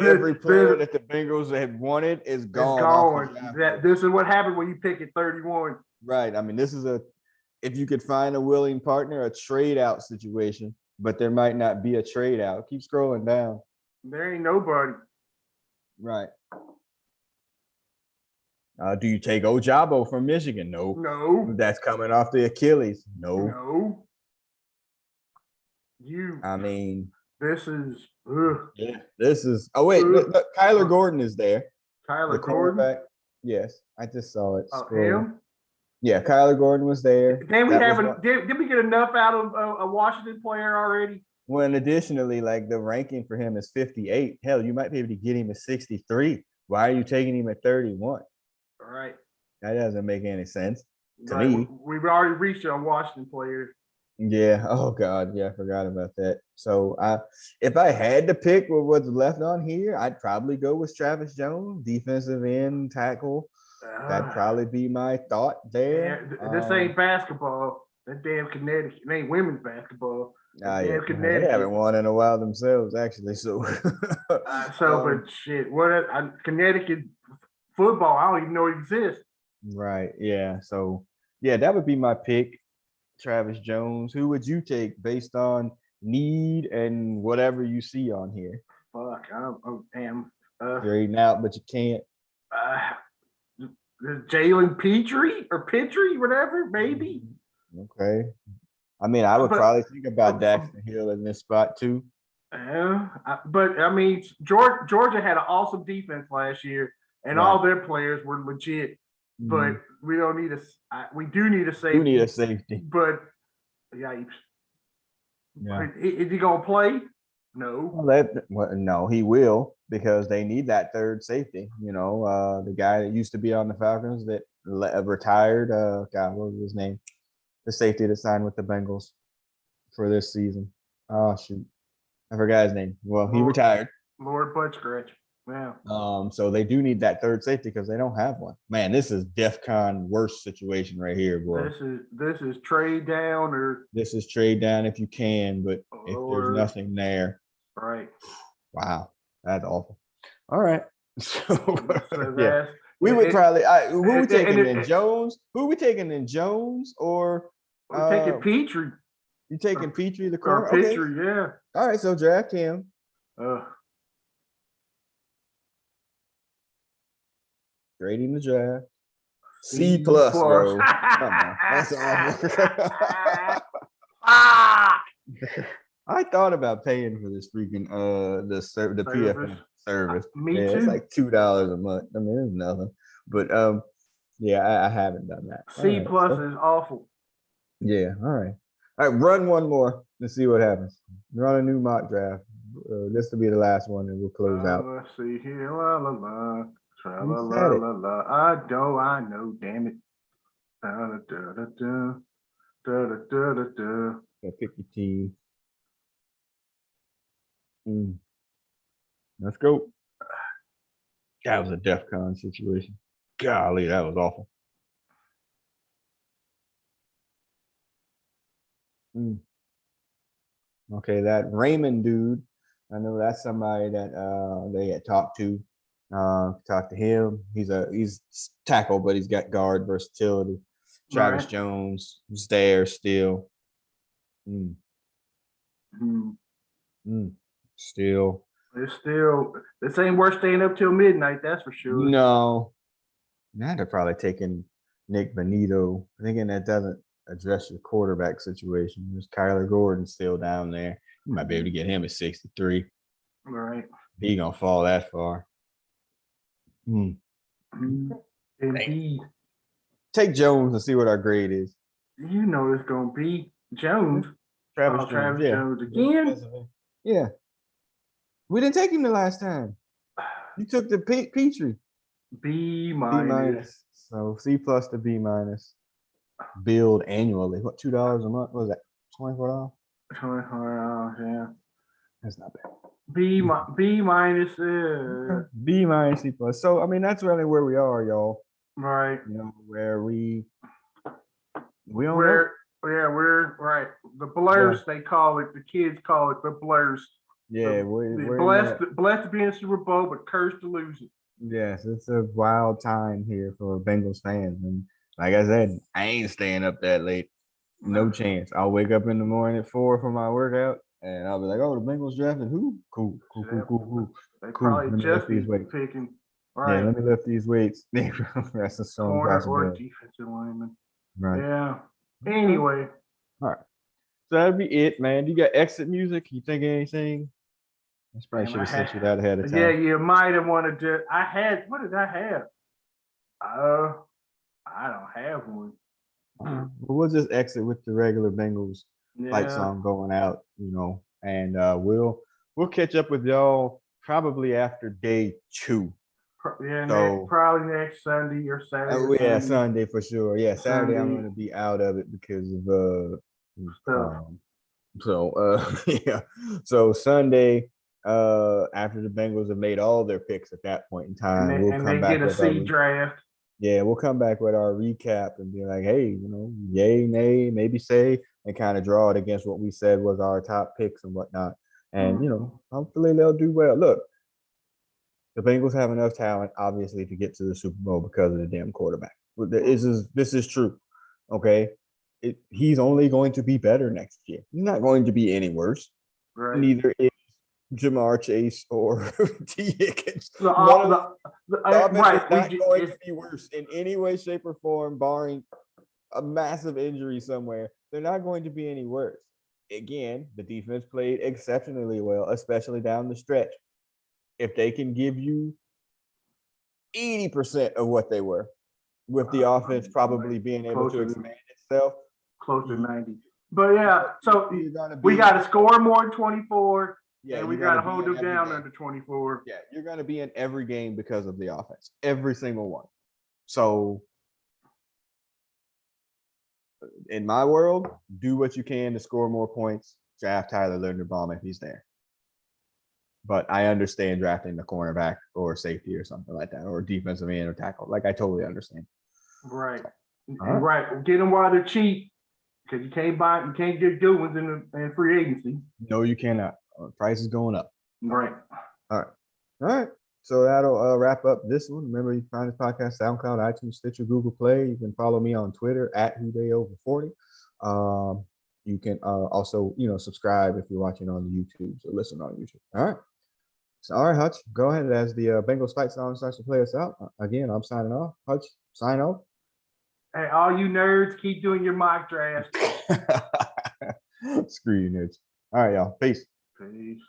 Every player that the Bengals had wanted is gone. This is what happened when you pick at 31. Right. I mean, this is if you could find a willing partner, a trade out situation, but there might not be a trade out. Keep scrolling down. There ain't nobody. Right. Do you take Ojabo from Michigan? No. No. That's coming off the Achilles. No. No. I mean, this is. yeah. This is. Oh wait, look, Kyler Gordon is there. Kyler The Gordon. cornerback. Yes, I just saw it. Oh, him. Yeah, Kyler Gordon was there. Did we get enough out of a Washington player already? Well, and additionally, like the ranking for him is 58. Hell, you might be able to get him at 63. Why are you taking him at 31? All right. That doesn't make any sense to me. We've already reached on Washington players. Yeah. Oh God. Yeah, I forgot about that. So if I had to pick with what's left on here, I'd probably go with Travis Jones, defensive end tackle. That'd probably be my thought there. Yeah, this ain't basketball. That damn Connecticut. It ain't women's basketball. Yeah, they haven't won in a while themselves, actually. So, but shit, Connecticut football? I don't even know it exists. Right. Yeah. So, yeah, that would be my pick, Travis Jones. Who would you take based on need and whatever you see on here? Fuck, I'm grading out, but you can't. Jalen Petrie, whatever, maybe. Okay. I mean, I would probably think about Daxton Hill in this spot too. But I mean, Georgia had an awesome defense last year, and all their players were legit. But we don't need we do need a safety. We need a safety. But yikes. Yeah. Is he gonna play? No. No, he will, because they need that third safety. You know, the guy that used to be on the Falcons that retired. God, what was his name? The safety that signed with the Bengals for this season. Oh shoot, I forgot his name. Well, he retired. Lord Butt Scratch. Yeah. So they do need that third safety because they don't have one. Man, this is DEFCON worst situation right here, boy. This is trade down or this is trade down if you can, but if there's nothing there. Right. Wow, that's awful. All right. So yeah. We would probably who we taking in Jones? Who we taking in Jones or we're taking Petrie? You taking Petrie the corner? Petrie, okay. Yeah. All right, so draft him. Grading the draft. C+, bro. Come on. That's awful. I thought about paying for this freaking the PFF service. Me too. It's like $2 a month. I mean, it's nothing. But yeah, I haven't done that. C+ is awful. Yeah. All right. Run one more. Let's see what happens. Run a new mock draft. This will be the last one, and we'll close out. Let's see here. La la la. La la la la. I know. Damn it. Da da da da da. Da da da da da. Pick your team. Let's go. That was a DEFCON situation. Golly, that was awful. Okay, that Raymond dude, I know that's somebody that they had talked to. Talked to him. He's tackle, but he's got guard versatility. Travis Jones is there still. Still. This ain't worth staying up till midnight, that's for sure. No. I'd have probably taken Nick Benito. Thinking that doesn't address your quarterback situation. There's Kyler Gordon still down there. You might be able to get him at 63. All right. He gonna fall that far. Indeed. Take Jones and see what our grade is. You know it's gonna be Jones. Travis Jones again. Yeah. We didn't take him the last time. You took the Petrie. B-. So C+ to B-. Billed annually. What, $2 a month? What was that? $24? $24, yeah. That's not bad. B-. B-, C+. So I mean, that's really where we are, y'all. Right. You know, where we don't know. We're right. The blurs, they call it. The kids call it the blurs. Yeah, we're blessed to be in the Super Bowl, but cursed to lose it. Yes, it's a wild time here for Bengals fans, and like I said, I ain't staying up that late. No chance. I'll wake up in the morning at 4 for my workout, and I'll be like, "Oh, the Bengals drafted who? Cool. They probably just be picking. Yeah, Right. let me lift these weights. That's a strong Corner or possibility. defensive lineman. Right. Yeah. Okay. Anyway. All right. So that'd be it, man. You got exit music? You think of anything? I probably Damn, should I have sent you had. that ahead of Yeah, time. you might have wanted to. I had. What did I have? I don't have one. But we'll just exit with the regular Bengals fight Yeah. song going out, and we'll catch up with y'all probably after day 2. Yeah, So probably next Sunday or Saturday or yeah, Sunday. Sunday for sure. Yeah, Saturday I'm Sunday gonna be out of it because of stuff. yeah. So Sunday, after the Bengals have made all their picks at that point in time, we'll And come they get back a with our C draft. we'll come back with our recap and be like, hey, yay, nay, maybe say, and kind of draw it against what we said was our top picks and whatnot. And hopefully they'll do well. Look, the Bengals have enough talent, obviously, to get to the Super Bowl because of the damn quarterback. This is true. Okay. He's only going to be better next year. He's not going to be any worse. Right. Neither is Jamar Chase or T. Higgins. The offense right. is not going to be worse in any way, shape, or form, barring a massive injury somewhere. They're not going to be any worse. Again, the defense played exceptionally well, especially down the stretch. If they can give you 80% of what they were, with the offense probably being able to expand itself, close to 90. But yeah, so we got to score more than 24. Yeah, and we got to hold them down under 24. Yeah, you're going to be in every game because of the offense, every single one. So, in my world, do what you can to score more points. Draft Tyler Linderbaum if he's there. But I understand drafting the cornerback or safety or something like that, or defensive end or tackle. Like, I totally understand. Right. Right. Get them while they're cheap, because you can't get good ones in free agency. No, you cannot. Price is going up. Right. All right. So that'll wrap up this one. Remember, you can find this podcast SoundCloud, iTunes, Stitcher, Google Play. You can follow me on Twitter at Who Dey Over 40. You can also, subscribe if you're watching on the YouTube, so listen on YouTube. All right. So, all right, Hutch, go ahead as the Bengals fight song starts to play us out. Again, I'm signing off. Hutch, sign off. Hey, all you nerds, keep doing your mock drafts. Screw you, nerds. All right, y'all. Peace. Peace.